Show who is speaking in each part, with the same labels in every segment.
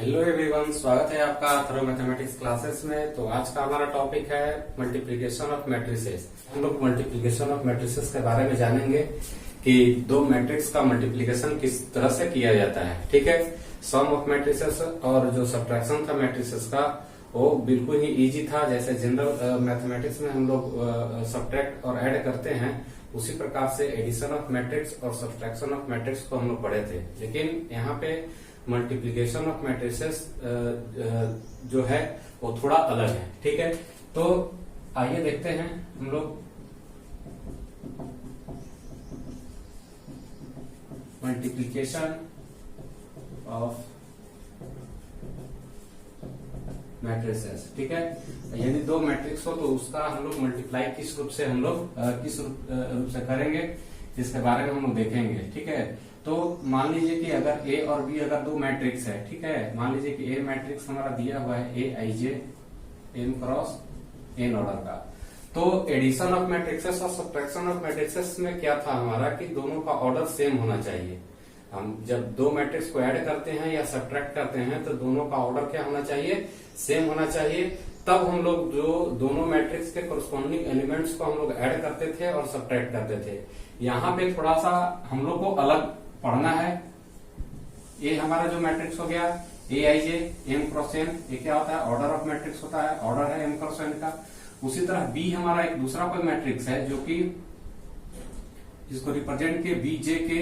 Speaker 1: Hello everyone, स्वागत है आपका थरो मैथमेटिक्स क्लासेस में। तो आज का हमारा टॉपिक है मल्टीप्लिकेशन ऑफ मैट्रिसेस। हम लोग मल्टीप्लिकेशन ऑफ मैट्रिसेस के बारे में जानेंगे कि दो मैट्रिक्स का मल्टीप्लिकेशन किस तरह से किया जाता है। ठीक है, सम ऑफ मैट्रिसेस और जो सब्ट्रैक्शन था मैट्रिसेस का वो बिल्कुल ही इजी था। जैसे जनरल मैथमेटिक्स में हम लोग सब्ट्रैक्ट और ऐड करते हैं, उसी प्रकार से एडिशन ऑफ मैट्रिक्स और सब्ट्रैक्शन ऑफ मैट्रिक्स को हम लोग पढ़े थे। लेकिन यहाँ पे मल्टीप्लिकेशन ऑफ मैट्रिसेस जो है वो थोड़ा अलग है। ठीक है, तो आइए देखते हैं हम लोग मल्टीप्लिकेशन ऑफ मैट्रिसेस। ठीक है, यदि दो मैट्रिक्स हो तो उसका हम लोग मल्टीप्लाई किस रूप से किस रूप से करेंगे, इसके बारे में हम लोग देखेंगे। ठीक है, तो मान लीजिए कि अगर ए और बी अगर दो मैट्रिक्स है, ठीक है, मान लीजिए कि ए मैट्रिक्स हमारा दिया हुआ है A I J M cross N order का। तो एडिशन ऑफ मैट्रिक्सेस और सब्ट्रैक्शन ऑफ मैट्रिक्सेस में क्या था हमारा कि दोनों का ऑर्डर सेम होना चाहिए। हम जब दो मैट्रिक्स को ऐड करते हैं या सब्ट्रैक्ट करते हैं तो दोनों का ऑर्डर क्या होना चाहिए, सेम होना चाहिए। तब हम लोग जो दोनों मैट्रिक्स के कोरस्पॉन्डिंग एलिमेंट्स को हम लोग ऐड करते थे और सब्ट्रैक्ट करते थे। यहाँ पे थोड़ा सा हम लोग को अलग पढ़ना है। ये हमारा जो मैट्रिक्स हो गया ए I J M cross N, ये क्या होता है, ऑर्डर ऑफ मैट्रिक्स होता है, ऑर्डर है एम क्रॉस एन का। उसी तरह बी हमारा एक दूसरा कोई मैट्रिक्स है जो कि जिसको रिप्रेजेंट किए बी जे के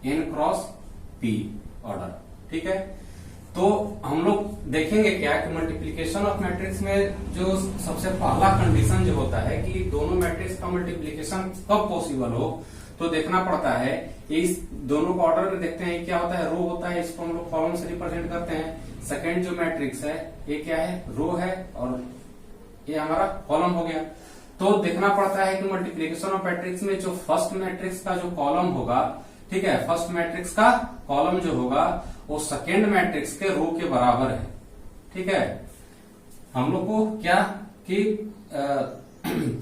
Speaker 1: एन क्रॉस पी ऑर्डर। ठीक है, तो हम लोग देखेंगे क्या कि मल्टीप्लिकेशन ऑफ मैट्रिक्स में जो सबसे पहला कंडीशन जो होता है कि दोनों मैट्रिक्स का मल्टीप्लिकेशन कब पॉसिबल हो, तो देखना पड़ता है इस दोनों को ऑर्डर में देखते हैं। क्या होता है, रो होता है, इसको हम लोग कॉलम से रिप्रेजेंट करते हैं। सेकंड जो मैट्रिक्स है ये क्या है, रो है, और ये हमारा कॉलम हो गया। तो देखना पड़ता है कि मल्टीप्लिकेशन ऑफ मैट्रिक्स में जो फर्स्ट मैट्रिक्स का जो कॉलम होगा, ठीक है, फर्स्ट मैट्रिक्स का कॉलम जो होगा वो सेकेंड मैट्रिक्स के रो के बराबर है। ठीक है, हम लोग को क्या कि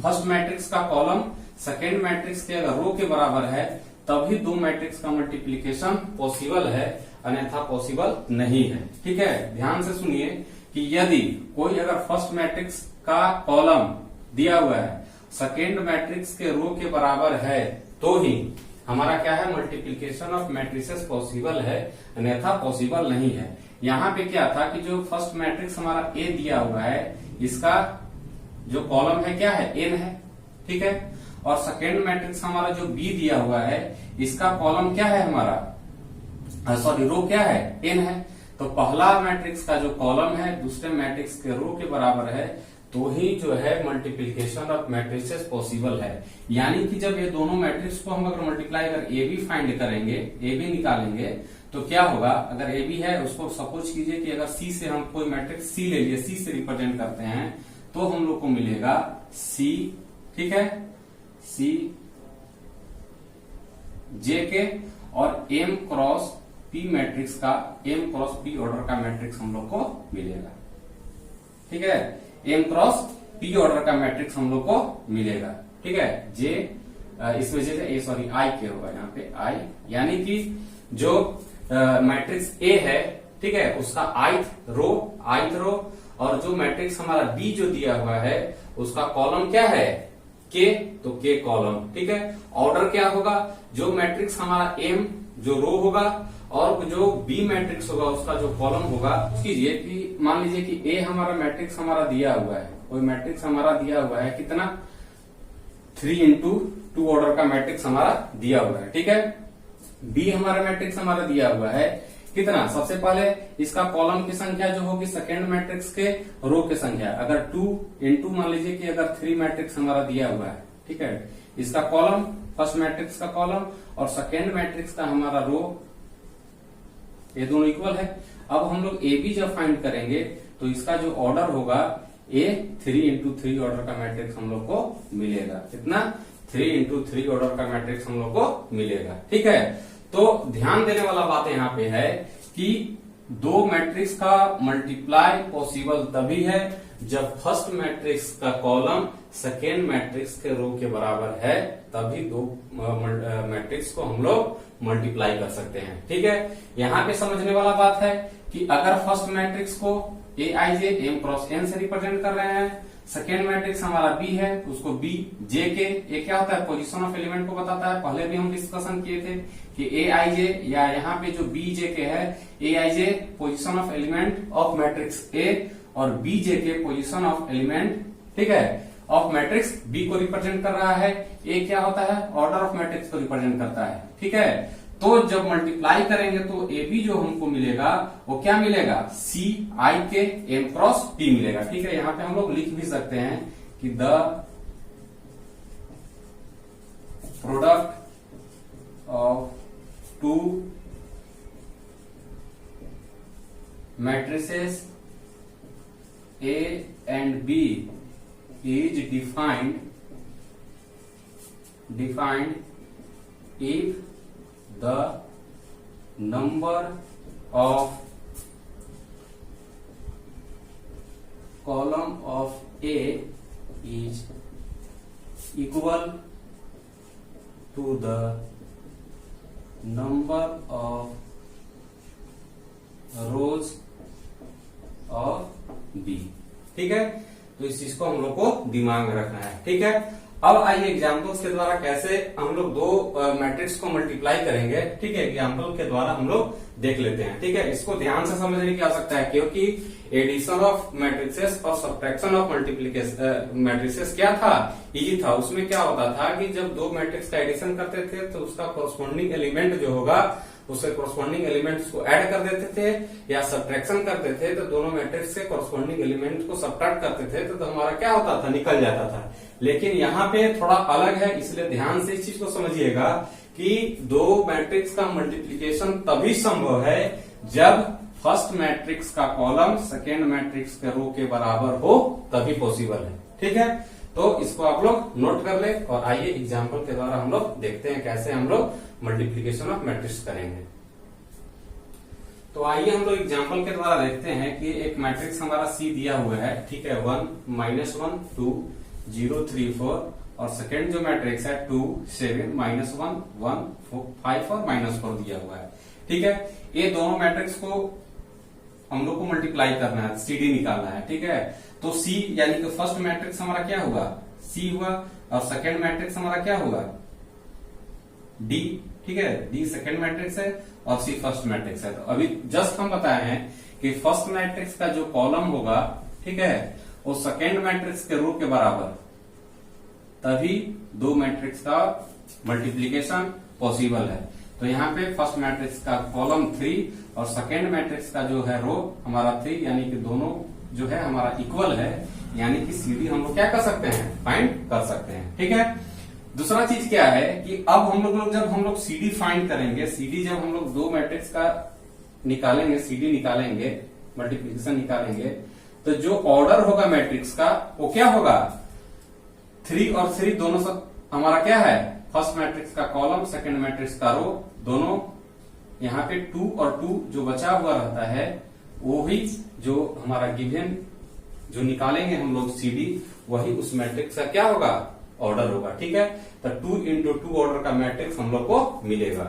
Speaker 1: फर्स्ट मैट्रिक्स का कॉलम सेकेंड मैट्रिक्स के अगर रो के बराबर है तभी दो मैट्रिक्स का मल्टीप्लिकेशन पॉसिबल है, अन्यथा पॉसिबल नहीं है। ठीक है, ध्यान से सुनिए कि यदि कोई अगर फर्स्ट मैट्रिक्स का कॉलम दिया हुआ है सेकेंड मैट्रिक्स के रो के बराबर है तो ही हमारा क्या है, मल्टीप्लिकेशन ऑफ मैट्रिसेस पॉसिबल है, अन्यथा पॉसिबल नहीं है। यहाँ पे क्या था कि जो फर्स्ट मैट्रिक्स हमारा ए दिया हुआ है इसका जो कॉलम है क्या है, एन है। ठीक है, और सेकेंड मैट्रिक्स हमारा जो बी दिया हुआ है इसका कॉलम क्या है हमारा, सॉरी रो क्या है, एन है। तो पहला मैट्रिक्स का जो कॉलम है दूसरे मैट्रिक्स के रो के बराबर है तो ही जो है मल्टीप्लिकेशन ऑफ मैट्रिसेस पॉसिबल है। यानी कि जब ये दोनों मैट्रिक्स को हम अगर मल्टीप्लाई अगर ए बी फाइंड करेंगे, ए बी निकालेंगे, तो क्या होगा, अगर ए बी है उसको सपोज कीजिए कि अगर सी से हम कोई मैट्रिक्स सी ले लिए, सी से रिप्रेजेंट करते हैं तो हम लोग को मिलेगा सी, ठीक है, सी जे के और एम क्रॉस पी मैट्रिक्स का, एम क्रॉस पी ऑर्डर का मैट्रिक्स हम लोग को मिलेगा। ठीक है, एम क्रॉस पी ऑर्डर का मैट्रिक्स हम लोग को मिलेगा। ठीक है, जे इसमें जे सॉरी आई के होगा यहाँ पे आई, यानी कि जो मैट्रिक्स ए है, ठीक है, उसका आइथ रो, और जो मैट्रिक्स हमारा बी जो दिया हुआ है उसका कॉलम क्या है, के, तो के कॉलम। ठीक है, ऑर्डर क्या होगा, जो मैट्रिक्स हमारा एम जो रो होगा और जो बी मैट्रिक्स होगा उसका जो कॉलम होगा, कीजिए कि मान लीजिए कि ए हमारा मैट्रिक्स हमारा दिया हुआ है, कोई मैट्रिक्स हमारा दिया हुआ है कितना, 3x2 ऑर्डर का मैट्रिक्स हमारा दिया हुआ है। ठीक है, बी हमारा मैट्रिक्स हमारा दिया हुआ है कितना, सबसे पहले इसका कॉलम की संख्या जो होगी सेकेंड मैट्रिक्स के रो की संख्या, अगर 2x मान लीजिए कि अगर 3 मैट्रिक्स हमारा दिया हुआ है, ठीक है, इसका कॉलम फर्स्ट मैट्रिक्स का कॉलम और सेकेंड मैट्रिक्स का हमारा रो, ये दोनों इक्वल है। अब हम लोग ए बी जब फाइंड करेंगे तो इसका जो ऑर्डर होगा ए 3x3 ऑर्डर का मैट्रिक्स हम लोग को मिलेगा। कितना, 3x3 ऑर्डर का मैट्रिक्स हम लोग को मिलेगा। ठीक है, तो ध्यान देने वाला बात यहाँ पे है कि दो मैट्रिक्स का मल्टीप्लाई पॉसिबल तभी है जब फर्स्ट मैट्रिक्स का कॉलम सेकेंड मैट्रिक्स के रो के बराबर है, तभी दो मैट्रिक्स को हम लोग मल्टीप्लाई कर सकते हैं। ठीक है, यहाँ पे समझने वाला बात है कि अगर फर्स्ट मैट्रिक्स को ए I J M cross N से रिप्रेजेंट कर रहे हैं, सेकेंड मैट्रिक्स हमारा बी है, उसको बी जे के, ये क्या होता है, पोजीशन ऑफ एलिमेंट को बताता है। पहले भी हम डिस्कशन किए थे कि ए आई जे या यहाँ पे जो बी जे के है, A I J position of element of matrix A और B J K position of element, ठीक है, ऑफ मैट्रिक्स बी को रिप्रेजेंट कर रहा है। ए क्या होता है, ऑर्डर ऑफ मैट्रिक्स को रिप्रेजेंट करता है। ठीक है, तो जब मल्टीप्लाई करेंगे तो ए बी जो हमको मिलेगा वो क्या मिलेगा, सी आई के एम क्रॉस टी मिलेगा। ठीक है, यहां पे हम लोग लिख भी सकते हैं कि the product of two matrices A and B is defined if the number of column of A is equal to the number of rows of B। ठीक है, तो इस चीज को हम लोग को दिमाग में रखना है। ठीक है, अब आइए एग्जाम्पल्स के द्वारा कैसे हम लोग दो मैट्रिक्स को मल्टीप्लाई करेंगे। ठीक है, एग्जाम्पल के द्वारा हम लोग देख लेते हैं। ठीक है, इसको ध्यान से समझने की आवश्यकता है क्योंकि एडिशन ऑफ मैट्रिक्सेस और सब्ट्रैक्शन ऑफ मल्टीप्लिकेशन मैट्रिक्सेस क्या था, इजी था। उसमें क्या होता था कि जब दो मैट्रिक्स का एडिशन करते थे तो उसका कोरस्पॉन्डिंग एलिमेंट जो होगा उसके कोरस्पॉन्डिंग एलिमेंट्स को ऐड कर देते थे या सब्ट्रैक्शन करते थे, तो दोनों मैट्रिक्स के कोरस्पॉन्डिंग एलिमेंट को सब्ट्रैक्ट करते थे तो हमारा क्या होता था, निकल जाता था। लेकिन यहाँ पे थोड़ा अलग है, इसलिए ध्यान से इस चीज को समझिएगा कि दो मैट्रिक्स का मल्टीप्लीकेशन तभी संभव है जब फर्स्ट मैट्रिक्स का कॉलम सेकेंड मैट्रिक्स के रो के बराबर हो, तभी पॉसिबल है। ठीक है, तो इसको आप लोग नोट कर ले और आइए एग्जाम्पल के द्वारा हम लोग देखते हैं कैसे हम लोग मल्टीप्लीकेशन ऑफ मैट्रिक्स करेंगे। तो आइए हम लोग एग्जाम्पल के द्वारा देखते हैं कि एक मैट्रिक्स हमारा सी दिया हुआ है। ठीक है, 1 -1 2 0 3 4 और सेकेंड जो मैट्रिक्स है 2 7 -1 1 5 और -4 दिया हुआ है। ठीक है, ये दोनों मैट्रिक्स को हम लोग को मल्टीप्लाई करना है, सीडी निकालना है। ठीक है, तो सी यानी कि फर्स्ट मैट्रिक्स हमारा क्या हुआ, सी हुआ, और सेकेंड मैट्रिक्स हमारा क्या हुआ, डी। ठीक है, डी सेकेंड मैट्रिक्स है और सी फर्स्ट मैट्रिक्स है। तो अभी जस्ट हम बताए हैं कि फर्स्ट मैट्रिक्स का जो कॉलम होगा, ठीक है, वो सेकेंड मैट्रिक्स के रो के बराबर, तभी दो मैट्रिक्स का मल्टीप्लीकेशन पॉसिबल है। तो यहाँ पे फर्स्ट मैट्रिक्स का कॉलम 3 और सेकेंड मैट्रिक्स का जो है रो हमारा 3, यानी कि दोनों जो है हमारा इक्वल है, यानी कि सीडी हम लोग क्या कर सकते हैं, फाइंड कर सकते हैं। ठीक है, दूसरा चीज क्या है कि अब हम लोग जब हम लोग सीडी फाइंड करेंगे, सीडी जब हम लोग दो मैट्रिक्स का निकालेंगे, सीडी निकालेंगे, मल्टीप्लीकेशन निकालेंगे, तो जो ऑर्डर होगा मैट्रिक्स का वो क्या होगा, 3 और 3 दोनों सब हमारा क्या है, फर्स्ट मैट्रिक्स का कॉलम सेकेंड मैट्रिक्स का रो, दोनों यहाँ पे 2 और 2 जो बचा हुआ रहता है वो ही जो हमारा गिवन जो निकालेंगे हम लोग सीडी, वही उस मैट्रिक्स का क्या होगा, ऑर्डर होगा। ठीक है, तो 2 × 2 ऑर्डर का मैट्रिक्स हम लोग को मिलेगा।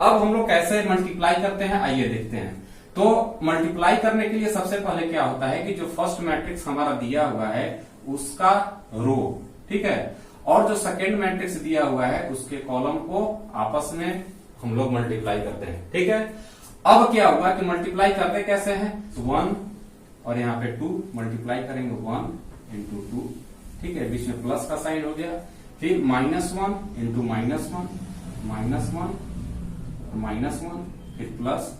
Speaker 1: अब हम लोग कैसे मल्टीप्लाई करते हैं, आइए देखते हैं। तो मल्टीप्लाई करने के लिए सबसे पहले क्या होता है कि जो फर्स्ट मैट्रिक्स हमारा दिया हुआ है उसका रो, ठीक है, और जो सेकेंड मैट्रिक्स दिया हुआ है उसके कॉलम को आपस में हम लोग मल्टीप्लाई करते हैं। ठीक है, अब क्या होगा कि मल्टीप्लाई करते कैसे हैं, 1 और यहाँ पे 2 मल्टीप्लाई करेंगे, 1 × 2, ठीक है, बीच में प्लस का साइन हो गया, फिर -1 × -1 फिर प्लस,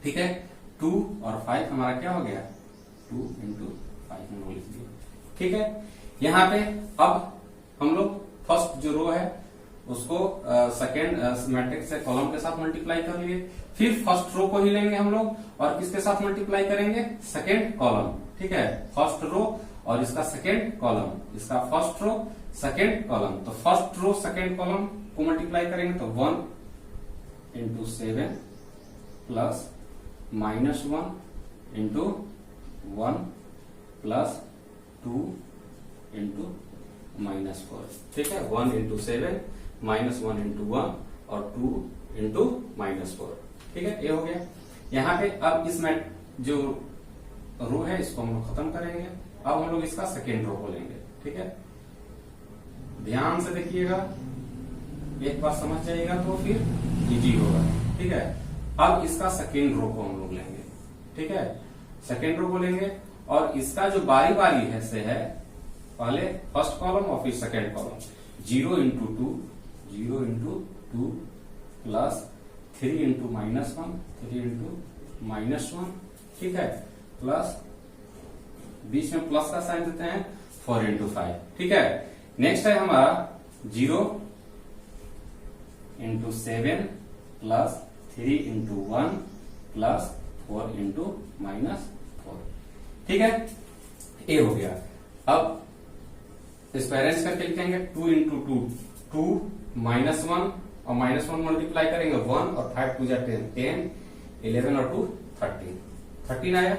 Speaker 1: ठीक है, 2 और 5 हमारा क्या हो गया, 2 × 5 हम लोग लिख दिया। ठीक है, यहाँ पे अब हम लोग फर्स्ट जो रो है उसको सेकेंड मैट्रिक्स से कॉलम के साथ मल्टीप्लाई कर लिए, फिर फर्स्ट रो को ही लेंगे हम लोग और किसके साथ मल्टीप्लाई करेंगे, सेकेंड कॉलम। ठीक है, फर्स्ट रो और इसका सेकेंड कॉलम, इसका फर्स्ट रो सेकेंड कॉलम, तो फर्स्ट रो सेकेंड कॉलम को मल्टीप्लाई करेंगे तो 1 × 7 प्लस -1 × 1 प्लस 2 × -4। ठीक है, 1 × 7 -1 × 1 और 2 इंटू -4। ठीक है, ये हो गया। यहाँ पे अब इसमें जो रो है इसको हम लोग खत्म करेंगे। अब हम लोग इसका सेकेंड रो को लेंगे। ठीक है, ध्यान से देखिएगा, एक बार समझ जाइएगा तो फिर इजी होगा। ठीक है, अब इसका सेकेंड रो को हम लोग लेंगे। ठीक है, सेकेंड रो को लेंगे और इसका जो बारी बारी है से है, पहले फर्स्ट कॉलम और फिर second column. 0 into 2, 0 into 2 plus 3 into -1, 3 into -1। ठीक है, प्लस बीच में प्लस का साइन देते हैं 4 इंटू 5। ठीक है, नेक्स्ट है हमारा 0 into 7 plus 3 into 1 plus 4 into -4। ठीक है, ये हो गया। अब इसको अरेंज करके लिखेंगे 2 इंटू 2, 2 -1 और -1 मल्टीप्लाई करेंगे 1 और 5 2 10, 10 11 और 2 13, 13 आया।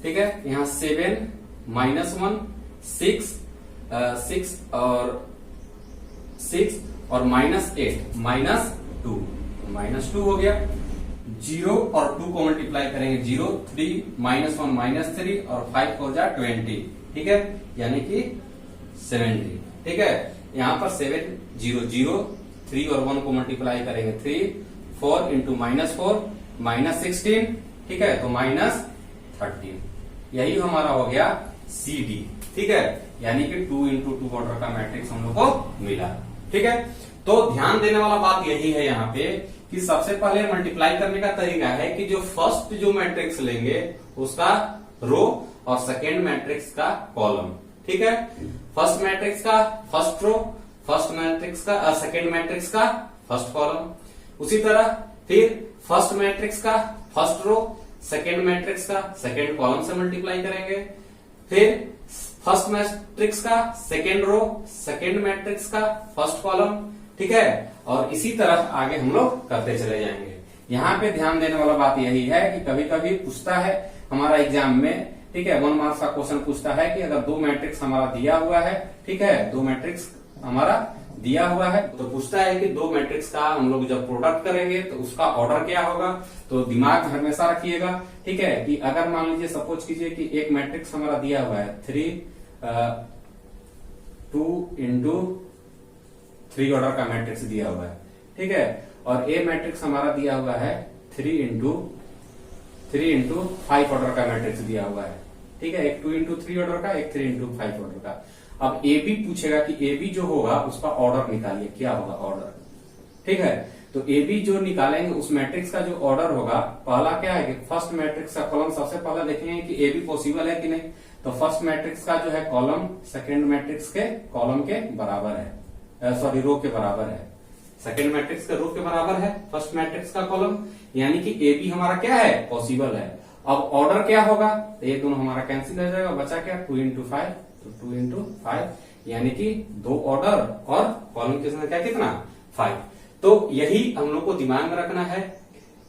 Speaker 1: ठीक है, यहाँ 7 -1 6 और 6 और -8 -2 हो गया। 0 और 2 को मल्टीप्लाई करेंगे 0 3 -1 -3 और 5 4 जा 20। ठीक है, यानी कि 70। ठीक है, यहाँ पर 7 0 0 3 और 1 को मल्टीप्लाई करेंगे 3 4 इंटू -4 -16। ठीक है, तो -13। यही हमारा हो गया CD। ठीक है, यानी कि 2 इंटू 2 ऑर्डर का मैट्रिक्स हम लोग को मिला। ठीक है, तो ध्यान देने वाला बात यही है यहाँ पे कि सबसे पहले मल्टीप्लाई करने का तरीका है कि जो फर्स्ट जो मैट्रिक्स लेंगे उसका रो और सेकेंड मैट्रिक्स का कॉलम। ठीक है, फर्स्ट मैट्रिक्स का फर्स्ट रो, फर्स्ट मैट्रिक्स का सेकेंड मैट्रिक्स का फर्स्ट कॉलम। उसी तरह फिर फर्स्ट मैट्रिक्स का फर्स्ट रो, सेकेंड मैट्रिक्स का सेकेंड कॉलम से मल्टीप्लाई करेंगे। फिर फर्स्ट मैट्रिक्स का सेकेंड रो, सेकेंड मैट्रिक्स का फर्स्ट कॉलम। ठीक है, और इसी तरह आगे हम लोग करते चले जाएंगे। यहाँ पे ध्यान देने वाला बात यही है कि कभी कभी पूछता है हमारा एग्जाम में, ठीक है, 1 मार्क्स का क्वेश्चन पूछता है कि अगर 2 मैट्रिक्स हमारा दिया हुआ है, ठीक है, 2 मैट्रिक्स हमारा दिया हुआ है, तो पूछता है कि 2 मैट्रिक्स का हम लोग जब प्रोडक्ट करेंगे तो उसका ऑर्डर क्या होगा। तो दिमाग हमेशा रखिएगा। ठीक है, कि अगर मान लीजिए सपोज कीजिए कि एक मैट्रिक्स हमारा दिया हुआ है 2 इंटू 3 ऑर्डर का मैट्रिक्स दिया हुआ है। ठीक है, और ए मैट्रिक्स हमारा दिया हुआ है 3 इंटू 5 ऑर्डर का मैट्रिक्स दिया हुआ है। ठीक है, एक 2 इंटू 3 ऑर्डर का, एक 3 इंटू 5 ऑर्डर का। अब ए बी पूछेगा कि ए बी जो होगा उसका ऑर्डर निकालिए, क्या होगा ऑर्डर। ठीक है, तो ए बी जो निकालेंगे उस मैट्रिक्स का जो ऑर्डर होगा, पहला क्या है कि फर्स्ट मैट्रिक्स का कॉलम सबसे पहले देखेंगे कि ए बी पॉसिबल है कि नहीं। तो फर्स्ट मैट्रिक्स का जो है कॉलम सेकेंड मैट्रिक्स के कॉलम के बराबर है, सॉरी रो के बराबर है। सेकेंड मैट्रिक्स का रो के बराबर है फर्स्ट मैट्रिक्स का कॉलम, यानी कि ए बी हमारा क्या है, पॉसिबल है। अब ऑर्डर क्या होगा, तो ये दोनों हमारा कैंसिल हो जाएगा, बचा क्या 2 इंटू 5, तो 2 इंटू 5 यानी कि 2 ऑर्डर और कॉलम की संख्या कितना 5। तो यही हम लोग को दिमाग में रखना है।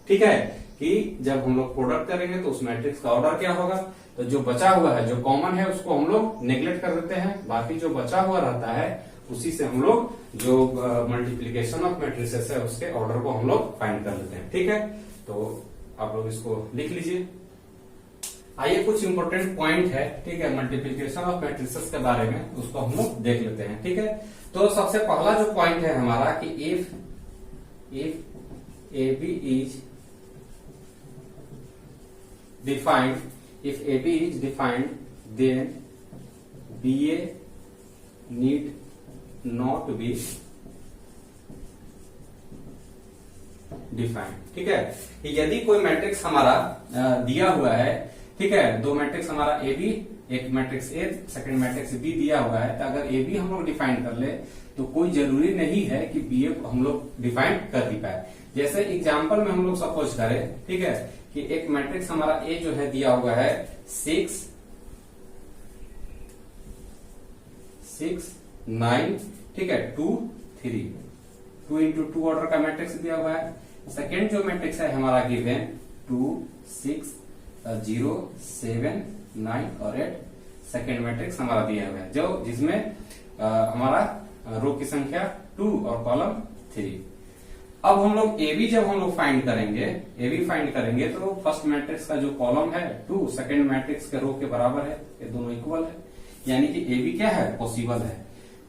Speaker 1: ठीक है, कि जब हम लोग प्रोडक्ट करेंगे तो उस मैट्रिक्स का ऑर्डर क्या होगा। तो जो बचा हुआ है, जो कॉमन है, उसको हम लोग नेग्लेक्ट कर देते हैं, बाकी जो बचा हुआ रहता है उसी से हम लोग जो मल्टीप्लीकेशन ऑफ मैट्रिसेस है उसके ऑर्डर को हम लोग फाइंड कर लेते हैं। ठीक है, तो आप लोग इसको लिख लीजिए। आइए कुछ इंपॉर्टेंट पॉइंट है, ठीक है, मल्टीप्लीकेशन ऑफ मैट्रिसेस के बारे में, उसको हम लोग देख लेते हैं। ठीक है, तो सबसे पहला जो पॉइंट है हमारा कि if A B is defined, if AB is defined, then BA need not be defined। ठीक है, यदि कोई मैट्रिक्स हमारा दिया हुआ है, ठीक है, 2 मैट्रिक्स हमारा ए बी, एक matrix A, second matrix B दिया हुआ है, तो अगर ए बी हम लोग डिफाइन कर ले तो कोई जरूरी नहीं है कि बी ए हम लोग डिफाइन कर ही पाए। जैसे एग्जाम्पल में हम लोग सपोज करें, ठीक है, कि एक मैट्रिक्स हमारा ए जो है दिया हुआ है 6 9, ठीक है, 2 3, 2 इंटू 2 ऑर्डर का मैट्रिक्स दिया हुआ है। सेकेंड जो मैट्रिक्स है हमारा गिवन 2 6 0 7 9 और 8, सेकेंड मैट्रिक्स हमारा दिया हुआ है, जो जिसमें हमारा रो की संख्या 2 और कॉलम 3। अब हम लोग ए बी जब हम लोग फाइंड करेंगे तो फर्स्ट मैट्रिक्स का जो कॉलम है 2, सेकंड मैट्रिक्स के रो के बराबर है, ये दोनों इक्वल है, यानी कि ए बी क्या है, पॉसिबल है।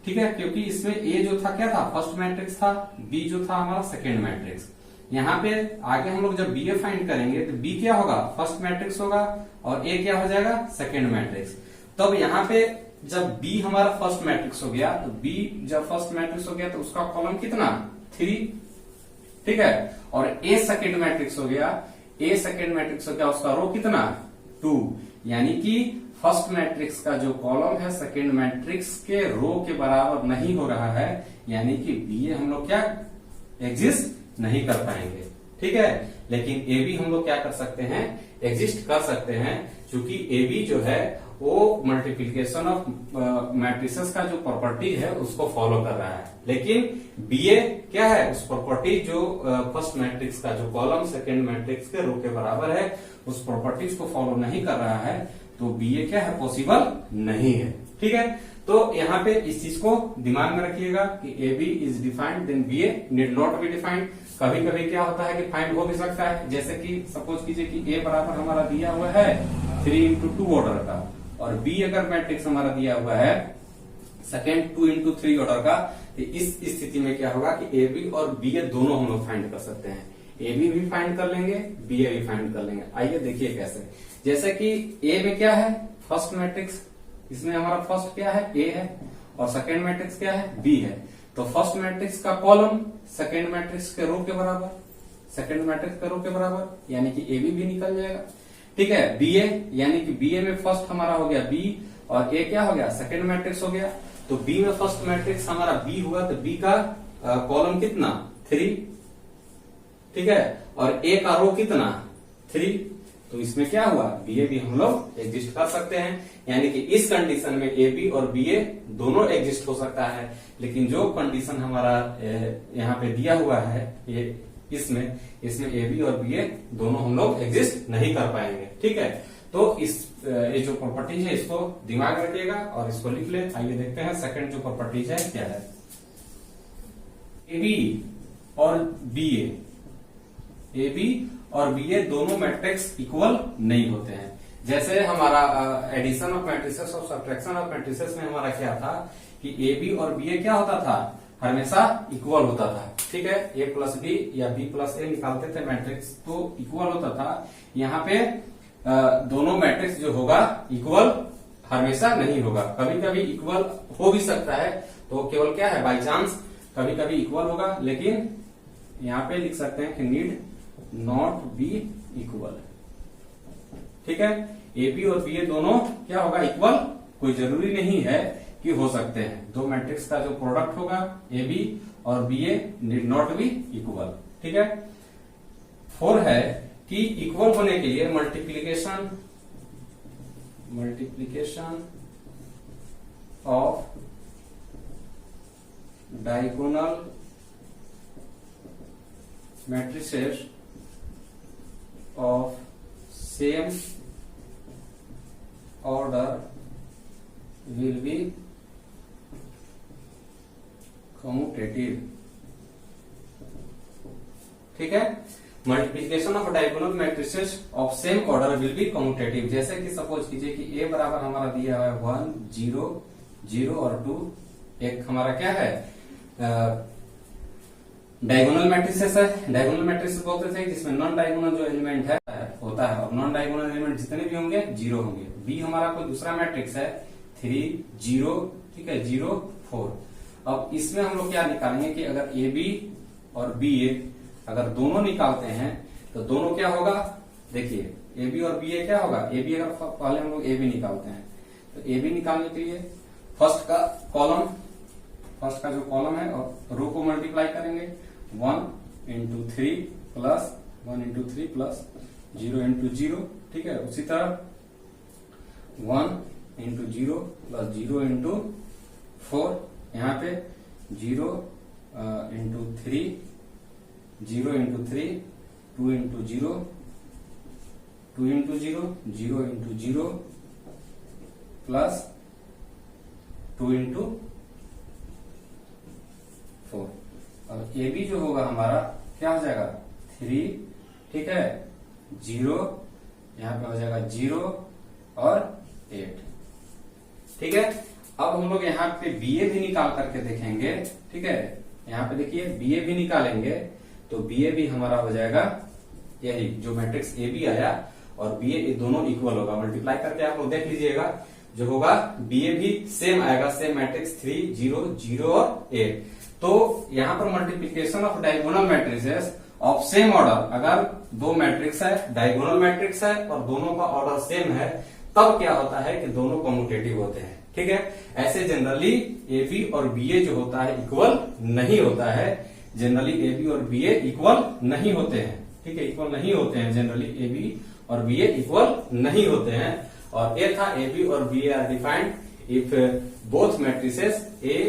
Speaker 1: ठीक है, क्योंकि इसमें ए जो था क्या था, फर्स्ट मैट्रिक्स था, बी जो था हमारा सेकंड मैट्रिक्स। यहाँ पे आगे हम लोग जब बी ए फाइंड करेंगे तो बी क्या होगा, फर्स्ट मैट्रिक्स होगा, और ए क्या हो जाएगा, सेकंड मैट्रिक्स। तब यहाँ पे जब बी हमारा फर्स्ट मैट्रिक्स हो गया, तो बी जब फर्स्ट मैट्रिक्स हो गया तो उसका कॉलम कितना, 3, ठीक है। और ए सेकंड मैट्रिक्स हो गया, उसका रो कितना, 2, यानी कि फर्स्ट मैट्रिक्स का जो कॉलम है सेकंड मैट्रिक्स के रो के बराबर नहीं हो रहा है, यानी कि बी ए हम लोग क्या एग्जिस्ट नहीं कर पाएंगे। ठीक है, लेकिन ए बी हम लोग क्या कर सकते हैं, एग्जिस्ट कर सकते हैं, क्योंकि ए बी जो है वो मल्टीप्लीकेशन ऑफ मैट्रिसेस का जो प्रॉपर्टी है उसको फॉलो कर रहा है। लेकिन बी ए क्या है, उस प्रॉपर्टी जो फर्स्ट मैट्रिक्स का जो कॉलम सेकंड मैट्रिक्स के रो के बराबर है उस प्रॉपर्टीज को फॉलो नहीं कर रहा है, तो बी ए क्या है, पॉसिबल नहीं है। ठीक है, तो यहाँ पे इस चीज को दिमाग में रखिएगा कि A B is defined then B A need not be defined. कभी कभी क्या होता है कि फाइंड हो भी सकता है, जैसे कि सपोज कीजिए कि ए बराबर हमारा दिया हुआ है 3x2 ऑर्डर का, और बी अगर मैट्रिक्स हमारा दिया हुआ है सेकेंड 2x3 ऑर्डर का, तो इस स्थिति में क्या होगा कि ए बी और बी ए दोनों हम लोग फाइंड कर सकते हैं। ए बी भी फाइंड कर लेंगे, बी ए भी फाइंड कर लेंगे। आइए देखिए कैसे। जैसे कि ए में क्या है, फर्स्ट मैट्रिक्स, इसमें हमारा फर्स्ट क्या है, ए है, और सेकेंड मैट्रिक्स क्या है, बी है। तो फर्स्ट मैट्रिक्स का कॉलम सेकेंड मैट्रिक्स के रो के बराबर, सेकेंड मैट्रिक्स के रो के बराबर, यानी कि ए बी भी निकल जाएगा। ठीक है, बी ए, यानी कि बी ए में फर्स्ट हमारा हो गया बी, और ए क्या हो गया, सेकेंड मैट्रिक्स हो गया। तो बी में फर्स्ट मैट्रिक्स हमारा बी हुआ, तो बी का कॉलम कितना, 3, ठीक है, और ए का रो कितना, 3। तो इसमें क्या हुआ, बी ए भी हम लोग एग्जिस्ट कर सकते हैं, यानी कि इस कंडीशन में ए बी और बी ए दोनों एग्जिस्ट हो सकता है। लेकिन जो कंडीशन हमारा यहाँ पे दिया हुआ है ये इसमें ए बी और बी ए दोनों हम लोग एग्जिस्ट नहीं कर पाएंगे। ठीक है, तो इस ये जो प्रॉपर्टीज है इसको दिमाग में रखिएगा और इसको लिख ले। आइए देखते हैं सेकंड जो प्रॉपर्टीज है क्या है। ए बी और बी ए दोनों मैट्रिक्स इक्वल नहीं होते हैं। जैसे हमारा एडिशन ऑफ मैट्रिसेस और सब्ट्रैक्शन ऑफ मैट्रिसेस में हमारा क्या था कि ए बी और बी ए क्या होता था, हमेशा इक्वल होता था। ठीक है, ए प्लस बी या बी प्लस ए निकालते थे मैट्रिक्स तो इक्वल होता था। यहाँ पे दोनों मैट्रिक्स जो होगा इक्वल हमेशा नहीं होगा, कभी कभी इक्वल हो भी सकता है, तो केवल क्या है, बाई चांस कभी कभी इक्वल होगा। लेकिन यहाँ पे लिख सकते हैं कि नीड नॉट बी इक्वल। ठीक है, ए बी और बी ए दोनों क्या होगा, इक्वल कोई जरूरी नहीं है कि हो सकते हैं। दो मैट्रिक्स का जो प्रोडक्ट होगा ए बी और B A need not be equal. ठीक है, 4 है कि इक्वल होने के लिए multiplication of diagonal matrices of same order will be commutative। ठीक है, multiplication of diagonal matrices of same order will be commutative. जैसे कि सपोज कीजिए कि ए बराबर हमारा दिया हुआ है 1 0 0 और 2। एक हमारा क्या है, डायगोनल मैट्रिसेस है। डायगोनल मैट्रिसेस बोलते थे जिसमें नॉन डायगोनल जो एलिमेंट है होता है, और नॉन डायगोनल एलिमेंट जितने भी होंगे 0 होंगे। बी हमारा कोई दूसरा मैट्रिक्स है 3 0, ठीक है, 0 4। अब इसमें हम लोग क्या निकालेंगे कि अगर ए बी और बी ए अगर दोनों निकालते हैं तो दोनों क्या होगा, देखिए ए बी और बी ए क्या होगा, ए बी अगर पहले हम लोग ए बी निकालते हैं तो ए बी निकालने के लिए फर्स्ट का जो कॉलम है और रो को मल्टीप्लाई करेंगे 1 into 3 plus 1 into 3 plus 0 into 0। ठीक है, उसी तरह 1 into 0 प्लस 0 into 4, यहाँ पे 0 into 3 0 into 3 2 into 0 2 into 0 0 into 0 plus 2 into 4। अब ए बी जो होगा हमारा क्या हो जाएगा 3, ठीक है 0, यहाँ पे हो जाएगा 0 और 8, ठीक है। अब हम लोग यहाँ पे BA भी निकाल करके देखेंगे, ठीक है। यहाँ पे देखिए BA भी निकालेंगे तो BA भी हमारा हो जाएगा यही जो मैट्रिक्स AB आया और BA ये दोनों इक्वल होगा। मल्टीप्लाई करके आप लोग देख लीजिएगा, जो होगा BA भी सेम आएगा, सेम मैट्रिक्स 3, 0, 0 और 8। तो यहाँ पर multiplication of diagonal matrices of same order, अगर दो मैट्रिक्स है, डायगोनल मैट्रिक्स है और दोनों का ऑर्डर सेम है, तब क्या होता है कि दोनों कम्यूटेटिव होते हैं, ठीक है। ऐसे जनरली AB और BA जो होता है इक्वल नहीं होता है, जनरली AB और BA इक्वल नहीं होते हैं, ठीक है, इक्वल नहीं होते हैं, जनरली AB और BA इक्वल नहीं होते हैं। और ये था AB और BA are defined if both matrices A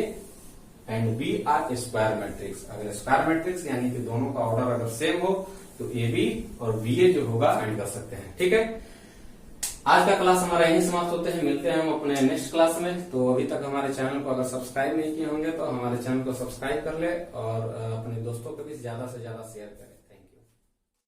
Speaker 1: and B are square matrix. अगर स्क्वायर मैट्रिक्स यानी कि दोनों का ऑर्डर अगर सेम हो तो AB और BA जो होगा एंड कर सकते हैं, ठीक है। आज का क्लास हमारा यहीं समाप्त होते हैं, मिलते हैं हम अपने नेक्स्ट क्लास में। तो अभी तक हमारे चैनल को अगर सब्सक्राइब नहीं किए होंगे तो हमारे चैनल को सब्सक्राइब कर ले और अपने दोस्तों को भी ज्यादा से ज्यादा शेयर करें।